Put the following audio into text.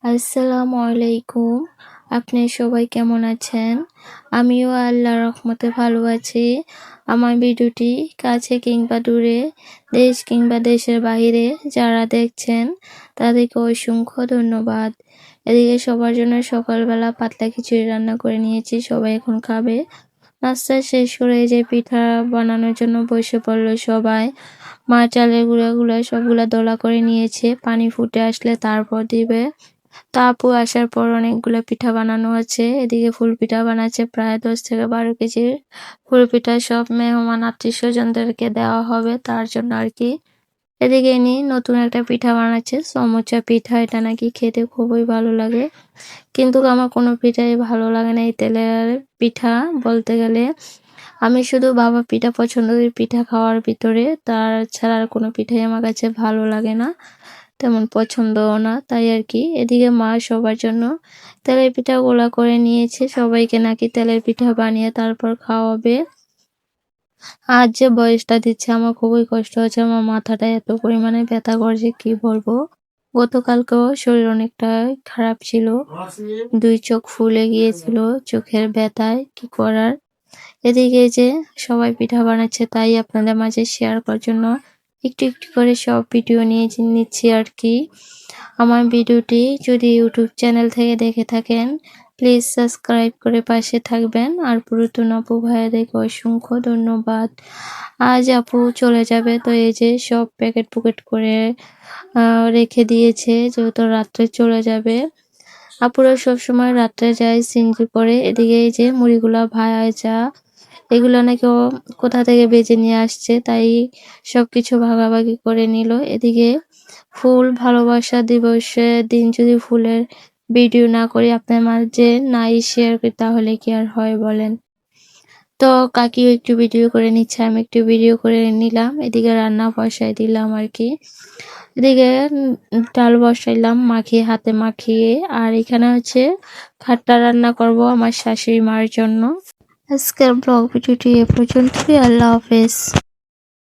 আসসালামু আলাইকুম। আপনি সবাই কেমন আছেন? আমিও আল্লাহর রহমতে ভালো আছি। আমার ভিডিওটি কাছে কিংবা দূরে, দেশ কিংবা দেশের বাহিরে যারা দেখছেন তাদেরকে অসংখ্য ধন্যবাদ। এদিকে সবার জন্য সকালবেলা পাতলা খিচুড়ি রান্না করে নিয়েছি, সবাই এখন খাবে। নাস্তা শেষ করে এই যে পিঠা বানানোর জন্য বসে পড়লো সবাই। মা চালের গুঁড়াগুলো সবগুলা দলা করে নিয়েছে, পানি ফুটে আসলে তারপর দিবে। তা আপু আসার পর অনেকগুলো পিঠা বানানো আছে। এদিকে ফুল পিঠা বানাচ্ছে প্রায় 10 থেকে 12 কেজির ফুল পিঠা, সব মেহমান আত্মীয় স্বজনদেরকে দেওয়া হবে তার জন্য আর কি। এদিকে ইনি নতুন একটা পিঠা বানাচ্ছে, সমুচা পিঠা। এটা নাকি খেতে খুবই ভালো লাগে, কিন্তু আমার কোনো পিঠাই ভালো লাগে না এই তেলের পিঠা বলতে গেলে। আমি শুধু বাবা পিঠা পছন্দ করি পিঠা খাওয়ার ভিতরে, তার ছাড়া আর কোনো পিঠাই আমার কাছে ভালো লাগে না, তেমন পছন্দও না, তাই আর কি। এদিকে মা সবার জন্য তেলের পিঠা গোলা করে নিয়েছে, সবাইকে নাকি তেলের পিঠা বানিয়ে তারপর খাওয়াবে। আজ যে বয়সটা দিচ্ছে আমার খুবই কষ্ট হচ্ছে, আমার মাথাটা এত পরিমাণে ব্যথা করছে কি বলবো। গতকালকেও শরীর অনেকটা খারাপ ছিল, 2 চোখ ফুলে গিয়েছিল চোখের ব্যথায়, কি করার। এদিকে যে সবাই পিঠা বানাচ্ছে, তাই আপনাদের মাঝে শেয়ার করার জন্য একটু একটু করে সব ভিডিও নিয়ে নিচ্ছি আর কি। আমার ভিডিওটি যদি ইউটিউব চ্যানেল থেকে দেখে থাকেন প্লিজ সাবস্ক্রাইব করে পাশে থাকবেন, আর পুরাতন আপু ভাইয়াদেরকে অসংখ্য ধন্যবাদ। আজ আপু চলে যাবে, তো এই যে সব প্যাকেট পুকেট করে রেখে দিয়েছে, যেহেতু রাত্রে চলে যাবে। আপুরা সবসময় রাত্রে যায় সিনজি করে। এদিকে এই যে মুড়িগুলা ভাজা, এগুলো নাকি ও কোথা থেকে বেজে নিয়ে আসছে, তাই সবকিছু ভাগাভাগি করে নিল। এদিকে ফুল ভালোবাসা দিবসের দিন যদি ফুলের ভিডিও না করি, আপনার মাঝে নাই শেয়ার করি, তাহলে কি আর হয় বলেন। তো কাকিও একটু ভিডিও করে নিচ্ছে, আমি একটু ভিডিও করে নিলাম। এদিকে রান্না বসাই দিলাম আর কি। এদিকে ডাল বসাইলাম মাখিয়ে, হাতে মাখিয়ে। আর এখানে হচ্ছে খাট্টা রান্না করব আমার শাশুড়ি মার জন্য। আজকের ব্লগ ভিডিওটি এ পর্যন্তই। আল্লাহ হাফেজ।